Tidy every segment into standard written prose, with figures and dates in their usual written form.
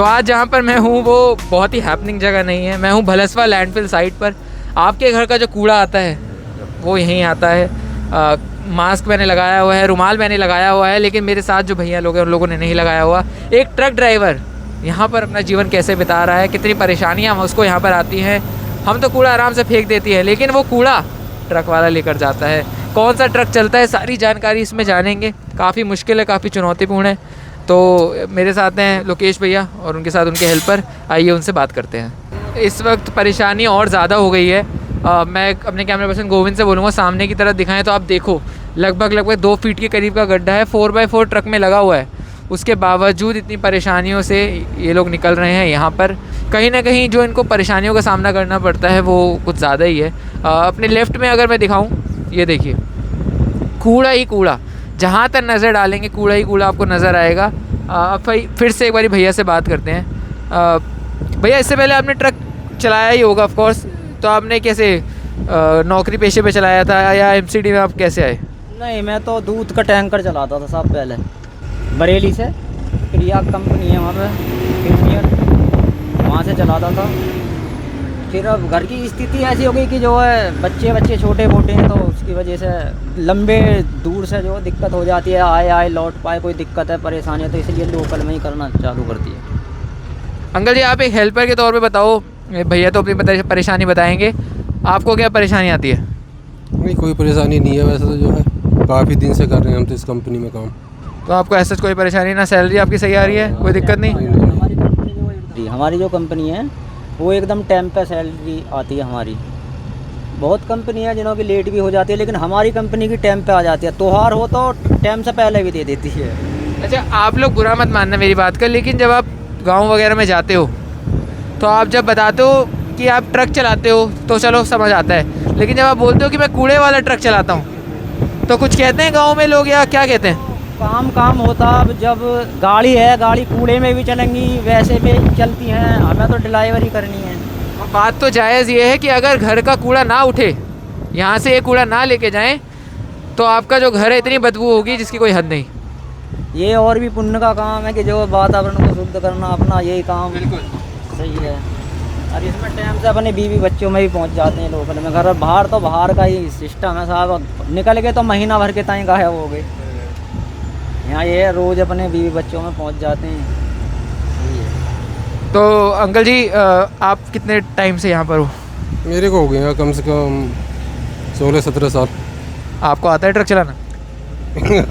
तो आज जहाँ पर मैं हूँ वो बहुत ही हैपनिंग जगह नहीं है। मैं हूँ भलसवा लैंडफिल साइट पर। आपके घर का जो कूड़ा आता है वो यहीं आता है। मास्क मैंने लगाया हुआ है, रुमाल मैंने लगाया हुआ है, लेकिन मेरे साथ जो भैया लोग हैं उन लोगों ने नहीं लगाया हुआ। एक ट्रक ड्राइवर यहाँ पर अपना जीवन कैसे बिता रहा है, कितनी परेशानियाँ उसको यहाँ पर आती हैं। हम तो कूड़ा आराम से फेंक देती है, लेकिन वो कूड़ा ट्रक वाला लेकर जाता है। कौन सा ट्रक चलता है, सारी जानकारी इसमें जानेंगे। काफ़ी मुश्किल है, काफ़ी चुनौतीपूर्ण है। तो मेरे साथ हैं लोकेश भैया और उनके साथ उनके हेल्पर। आइए उनसे बात करते हैं। इस वक्त परेशानी और ज़्यादा हो गई है। मैं अपने कैमरा पर्सन गोविंद से बोलूँगा सामने की तरफ दिखाएं तो आप देखो लगभग 2 फीट के करीब का गड्ढा है। 4x4 ट्रक में लगा हुआ है। उसके बावजूद इतनी परेशानियों से ये लोग निकल रहे हैं। यहाँ पर कहीं ना कहीं जो इनको परेशानियों का सामना करना पड़ता है वो कुछ ज़्यादा ही है। अपने लेफ़्ट में अगर मैं दिखाऊँ, ये देखिए कूड़ा ही कूड़ा, जहाँ तक नज़र डालेंगे कूड़ा ही कूड़ा आपको नज़र आएगा। फिर से एक बारी भैया से बात करते हैं। भैया, इससे पहले आपने ट्रक चलाया ही होगा ऑफ कोर्स, तो आपने कैसे नौकरी पेशे पे चलाया था या एमसीडी में आप कैसे आए? नहीं, मैं तो दूध का टैंकर चलाता था साहब पहले, बरेली से। प्रिया कंपनी है वहाँ पे, इंजीनियर, वहाँ से चलाता था। फिर अब घर की स्थिति ऐसी हो गई कि जो है बच्चे छोटे मोटे हैं, तो उसकी वजह से लंबे दूर से जो दिक्कत हो जाती है, आए लौट पाए कोई दिक्कत है, परेशानी है, तो इसलिए लोकल में ही करना चालू कर दिया। अंकल जी, आप एक हेल्पर के तौर पे बताओ, भैया तो अपनी परेशानी बताएंगे, आपको क्या परेशानी आती है? नहीं, कोई परेशानी नहीं है वैसे तो, जो है काफ़ी दिन से कर रहे हैं हम तो इस कंपनी में काम। तो आपको ऐसा कोई परेशानी ना? सैलरी आपकी सही आ रही है, कोई दिक्कत नहीं? हमारी जो कंपनी है वो एकदम टाइम पे सैलरी आती है हमारी। बहुत कंपनी है जिन्हों की लेट भी हो जाती है, लेकिन हमारी कंपनी की टाइम पे आ जाती है। त्योहार हो तो टाइम से पहले भी दे देती है। अच्छा, आप लोग बुरा मत मानना मेरी बात का, लेकिन जब आप गांव वगैरह में जाते हो तो आप जब बताते हो कि आप ट्रक चलाते हो तो चलो समझ आता है, लेकिन जब आप बोलते हो कि मैं कूड़े वाला ट्रक चलाता हूँ तो कुछ कहते हैं गाँव में लोग, या क्या कहते हैं? काम होता। अब जब गाड़ी है, गाड़ी कूड़े में भी चलेंगी, वैसे भी चलती हैं, हमें तो डिलीवरी करनी है। बात तो जायज़ ये है कि अगर घर का कूड़ा ना उठे, यहाँ से ये कूड़ा ना लेके जाएं, तो आपका जो घर है इतनी बदबू होगी जिसकी कोई हद नहीं। ये और भी पुण्य का काम है कि जो वातावरण को शुद्ध करना अपना यही काम बिल्कुल सही है। और इसमें टाइम से अपने बीवी बच्चों में भी पहुंच जाते हैं लोकल में। घर बाहर तो बाहर का ही सिस्टम है साहब, निकल गए तो महीना भर के ताई गायब हो गए। यहाँ ये रोज़ अपने बीवी बच्चों में पहुंच जाते हैं। तो अंकल जी, आप कितने टाइम से यहाँ पर हो? मेरे को हो गया कम से कम 16-17 साल। आपको आता है ट्रक चलाना?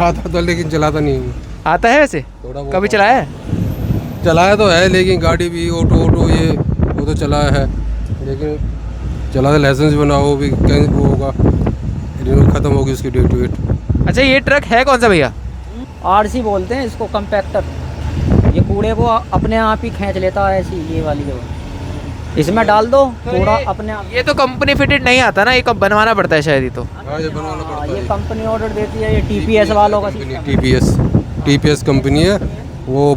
आता था लेकिन चलाता नहीं हूँ। आता है वैसे? थोड़ा कभी चलाया है? चलाया तो है, लेकिन गाड़ी भी ऑटो ये वो तो चलाया है, लेकिन चला लाइसेंस बनाओ भी वो होगा, रिन्यू ख़त्म होगी उसकी डेट। अच्छा, ये ट्रक है कौन सा भैया? आरसी बोलते हैं इसको, कंपैक्टर। ये कूड़े को अपने आप ही खींच लेता है। ऐसी ये वाली जो इसमें डाल दो कूड़ा अपने आप। ये तो कंपनी फिटेड नहीं आता ना, ये कब बनवाना पड़ता है शायद? ये तो ये बनवाना पड़ता है। ये कंपनी ऑर्डर देती है, ये टीपीएस वालों का। टीपीएस कंपनी है वो,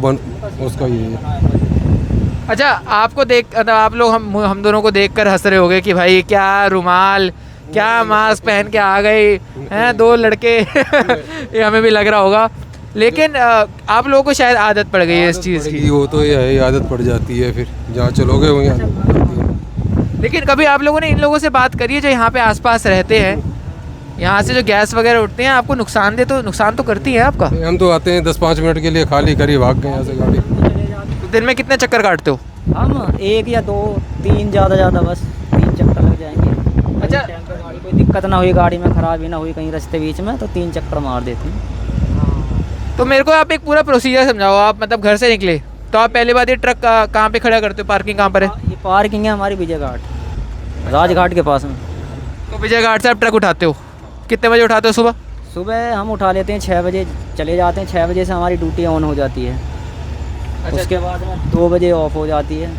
उसका ये है। अच्छा, आपको देख, आप लोग हम दोनों को देखकर हंस रहे होगे कि भाई क्या रुमाल, क्या मास्क पहन के आ गए हैं 2 लड़के। ये हमें भी लग रहा होगा, लेकिन आप लोगों को शायद आदत पड़ गई है इस चीज़ की। वो तो ये है, आदत पड़ जाती है, फिर जहाँ चलोगे वहीं आदत पड़ जाती है। लेकिन कभी आप लोगों ने इन लोगों से बात करी है जो यहाँ पे आसपास रहते हैं? यहाँ से जो गैस वगैरह उठते हैं आपको नुकसान तो करती है आपका? हम तो आते हैं 10-5 मिनट के लिए, खाली करी भाग गए यहाँ से गाड़ी। तो दिन में कितने चक्कर काटते हो? हम 1 या 2 3 ज़्यादा बस 3 चक्कर लग जाएंगे। अच्छा, गाड़ी कोई दिक्कत ना हुई, गाड़ी में खराबी ना हुई कहीं रास्ते बीच में, तो 3 चक्कर मार देते हैं। तो मेरे को आप एक पूरा प्रोसीजर समझाओ। आप मतलब घर से निकले तो आप पहले बात ये ट्रक कहाँ पे खड़ा करते हो? पार्किंग कहाँ पर है? ये पार्किंग है हमारी विजय घाट, राजघाट के पास में। तो विजय घाट से आप ट्रक उठाते हो? कितने बजे उठाते हो सुबह? सुबह हम उठा लेते हैं 6 बजे, चले जाते हैं। 6 बजे से हमारी ड्यूटी ऑन हो जाती है। अच्छा, उसके बाद में 2 बजे ऑफ हो जाती है।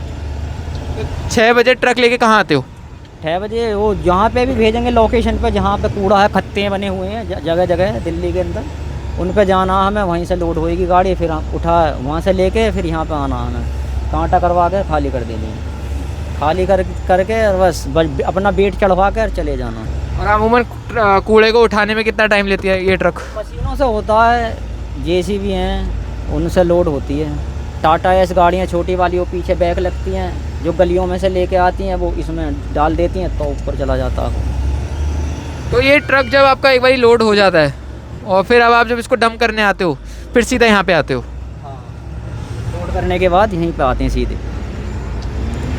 तो 6 बजे ट्रक लेके कहाँ आते हो? 6 बजे वो जहाँ पे भी भेजेंगे लोकेशन पे, जहाँ पे कूड़ा है, खत्ते बने हुए हैं जगह जगह दिल्ली के अंदर, उन पे जाना हमें। वहीं से लोड होएगी गाड़ी, फिर हम उठा वहाँ से लेके फिर यहाँ पे आना हमें, कांटा करवा के खाली कर देनी है। खाली करके और बस अपना वेट चढ़वा कर चले जाना। और अमूमन कूड़े को उठाने में कितना टाइम लेती है ये ट्रक? मशीनों से होता है, जेसीबी हैं उनसे लोड होती है। टाटा एस गाड़ियाँ छोटी वाली वो पीछे बैक लगती हैं, जो गलियों में से लेके आती हैं वो इसमें डाल देती हैं तो ऊपर चला जाता है। तो ये ट्रक जब आपका एक बारी लोड हो जाता है और फिर अब आप जब इसको डंप करने आते हो फिर सीधा यहाँ पे आते हो? लोड करने के बाद यहीं पे आते हैं सीधे।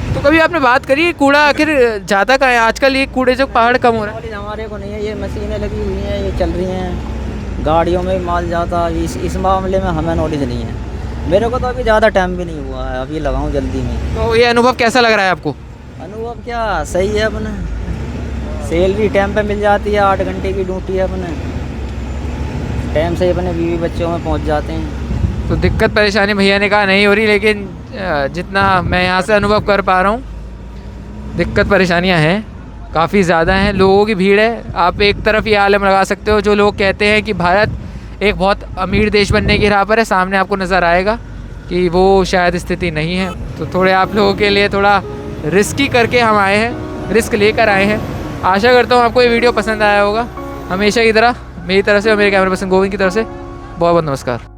तो कभी आपने बात करी है कूड़ा आखिर जाता कहाँ है? आजकल ये कूड़े जो पहाड़ कम हो रहा है। नॉलेज हमारे को नहीं है, ये मशीनें लगी हुई हैं, ये चल रही हैं, गाड़ियों में माल जाता है, इस मामले में हमें नॉलेज नहीं है। मेरे को तो अभी ज़्यादा टाइम भी नहीं हुआ है, अभी लगाऊँ जल्दी में। तो ये अनुभव कैसा लग रहा है आपको? अनुभव क्या सही है, अपने सैलरी टाइम पे मिल जाती है, 8 घंटे की ड्यूटी है, अपने टाइम से अपने बीवी बच्चों में पहुंच जाते हैं। तो दिक्कत परेशानी भैया ने कहा नहीं हो रही, लेकिन जितना मैं यहाँ से अनुभव कर पा रहा हूँ दिक्कत परेशानियाँ हैं, काफ़ी ज़्यादा हैं, लोगों की भीड़ है। आप एक तरफ ये आलम लगा सकते हो जो लोग कहते हैं कि भारत एक बहुत अमीर देश बनने की राह पर है, सामने आपको नज़र आएगा कि वो शायद स्थिति नहीं है। तो थोड़े आप लोगों के लिए थोड़ा रिस्की करके हम आए हैं, रिस्क लेकर आए हैं। आशा करता हूँ आपको ये वीडियो पसंद आया होगा। हमेशा की तरह मेरी तरफ से और मेरे कैमरा पर्सन गोविंद की तरफ से बहुत बहुत नमस्कार।